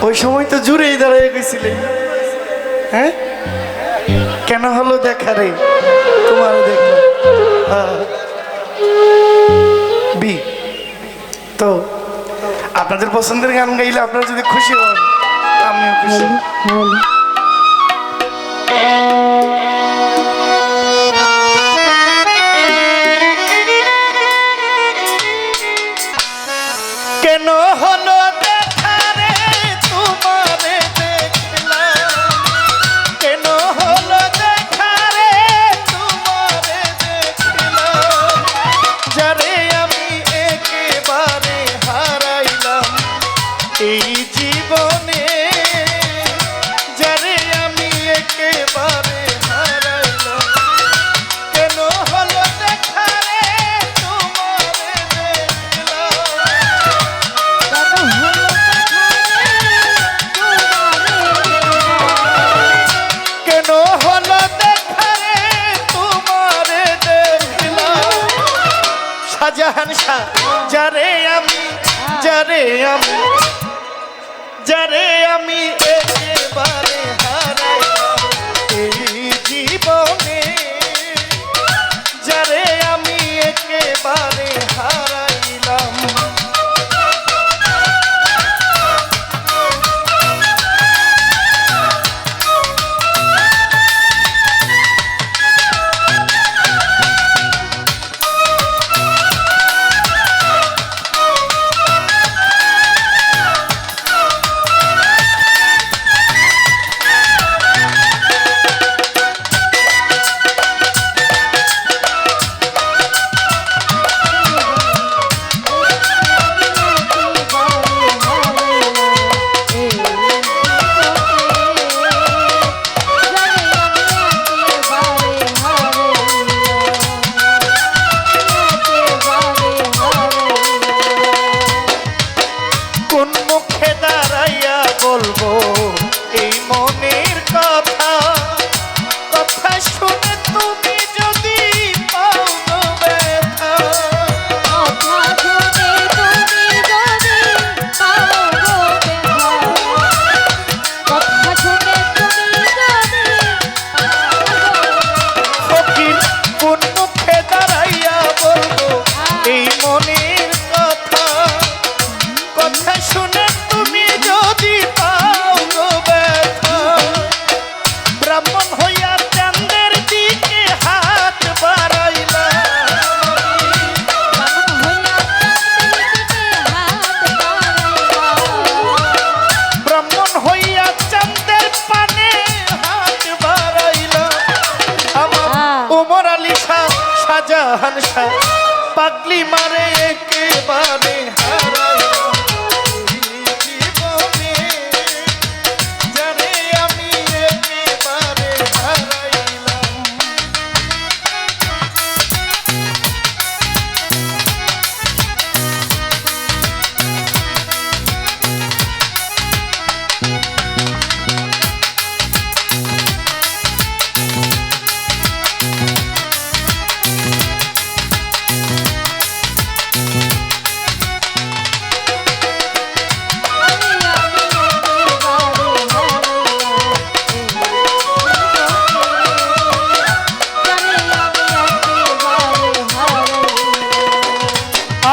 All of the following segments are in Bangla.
ওই সময় তো জুড়েই দাঁড়িয়ে গেছিলে। হ্যাঁ, কেন হলো দেখা রে তোমার দেখা? বি তো আপনাদের পছন্দের গান গাইলে আপনারা যদি খুশি হন, আমিও খুশি। কেন হলো দেখা রে তোমারে দেখলাম, কেন হলো দেখা রে তোমারে দেখলাম, যারে আমি একেবারে হারাইলাম এই জীবনে, যারে আমি একেবারে হারাইলাম। কেন হলো দেখা রে তোমারে দেখলাম, কেন হলো দেখা রে তোমারে দেখলাম। শাহজাহান শাহ, যারে আমি, যারে আমি, যারে আমি একেবারে হারাইলাম এই জীবনে, যারে আমি একেবারে হারাইলাম। বলবো এই মনের কথা, কথা শুনে তুমি যদি পাও গো ব্যথা, কথা শুনে তুমি যদি পাও গো ব্যথা, কথা শুনে তুমি যদি পাও গো। ফকির কোন মুখে দাঁড়াইয়া বলবো এই মনের কথা, কথা শুনে তুমি যদি পাও গো ব্যথা। ব্রাহ্মণ হইয়া চাঁদের দিকে হাত বাড়াইলা, ব্রাহ্মণ হইয়া চাঁদের পানে হাত বাড়াইলা। আমার ওমর আলী শাহ, শাহজাহান শাহ, পাগলি মারে একেবারে হারাইলা এই জীবনে, যারে আমি একেবারে হারাইলাম।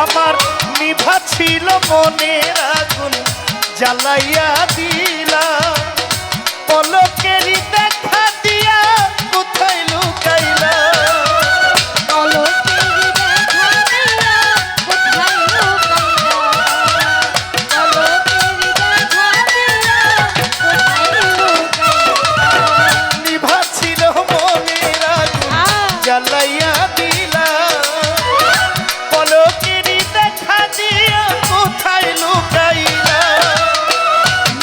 আমার নিভা ছিল মনের আগুন জ্বালাইয়া দিলা, পলকেরই দেখা দিয়া কোথায় লুকাইলা, নিভা ছিল মনের আগুন জ্বালাইয়া দিলা, পলকেরই দেখা দিয়া কোথায় লুকাইলা।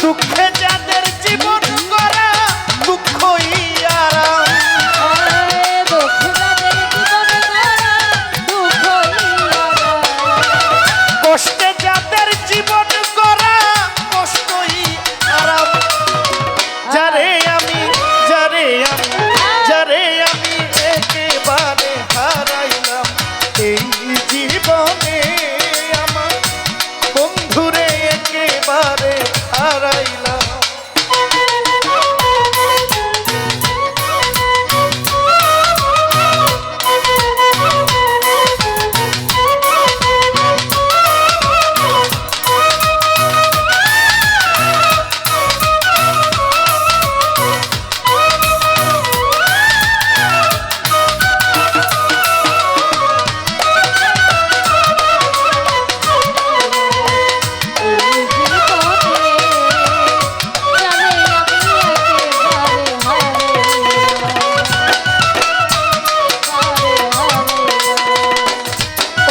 দুঃখে যাদের জীবন গড়া হারাইলাম।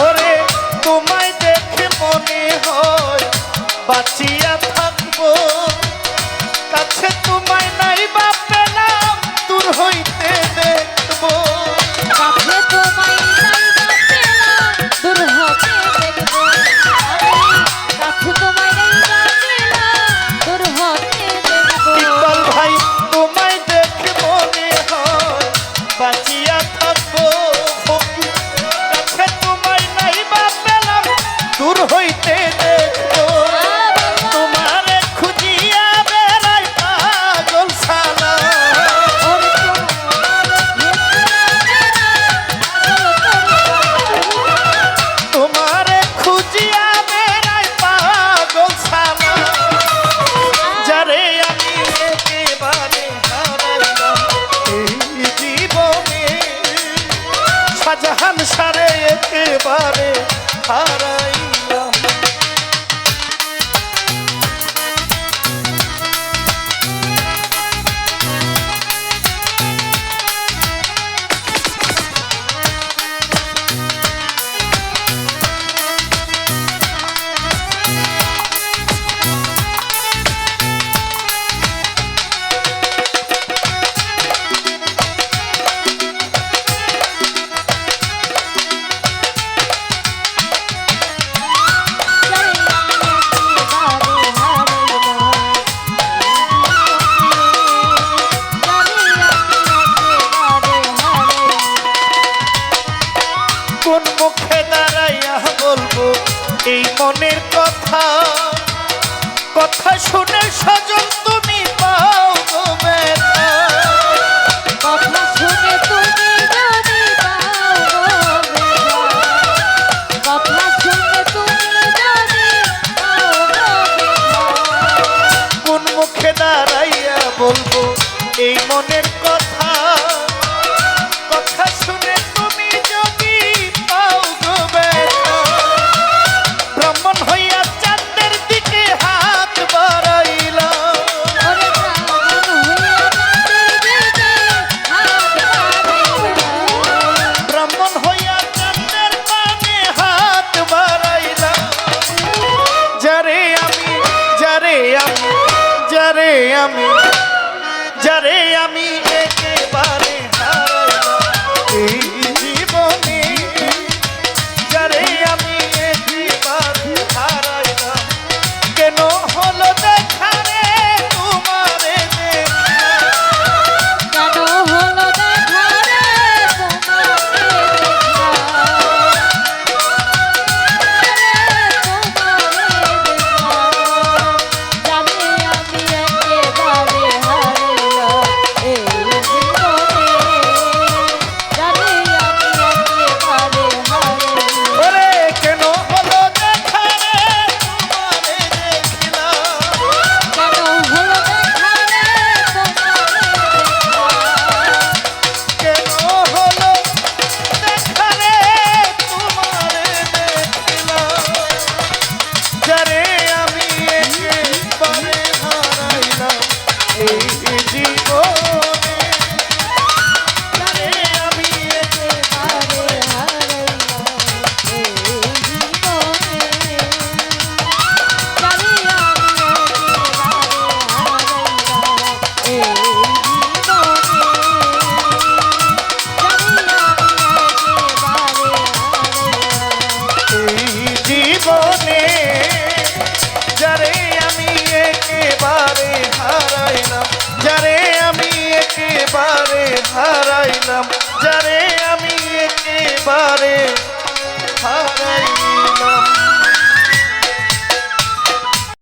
ওরে তোমায় দেখে মনে হয় বাঁচিয়া থাকবো, কাছে তোমায় নাই বা পেলাম দূর হইতে দেখবো। ইকবাল ভাই তোমায় দেখে মনে হয় বাঁচিয়া থাকবো, কাছে তোমায় নাই বা পেলাম দূর হইতে দেখবো। তোমারে খুঁজিয়া বেড়াই পাগল সালা, তোমারে খুঁজিয়া বেড়াই পাগল সালা, যারে আমি একেবারে হারাইলাম এই জীবনে, শাহজাহান সারে একেবারে হারাইলাম। কোন মুখে দাঁড়াইয়া বলবো এই মনের কথা, কথা শুনে সজন তুমি পাও গো ব্যথা। কোন মুখে দাঁড়াইয়া বলবো এই মনের কথা, কথা শুনে তুমি যদি পাও গো ব্যথা। ব্রাহ্মণ হইয়া চাঁদের দিকে হাত বাড়াইলাম, ব্রাহ্মণ হইয়া চাঁদের পানে হাত বাড়াইলাম। যারে আমি যারে আমি যারে আমি যারে আমি একেবারে হারাইলাম এই জীবনে, যারে আমি একেবারে হারাইলাম। কেন হলো দেখা রে তোমারে ওরে কেন হলো দেখা রে তোমারে দেখিলাম, কেন হলো দেখা রে তোমারে দেখিলাম। যারে আমি একেবারে হারাইলাম এই জীবনে, যারে আমি একেবারে এই জীবনে, যারে আমি একেবারে হারাইলাম, যারে আমি একেবারে হারাইলাম, যারে আমি একেবারে হারাইলাম।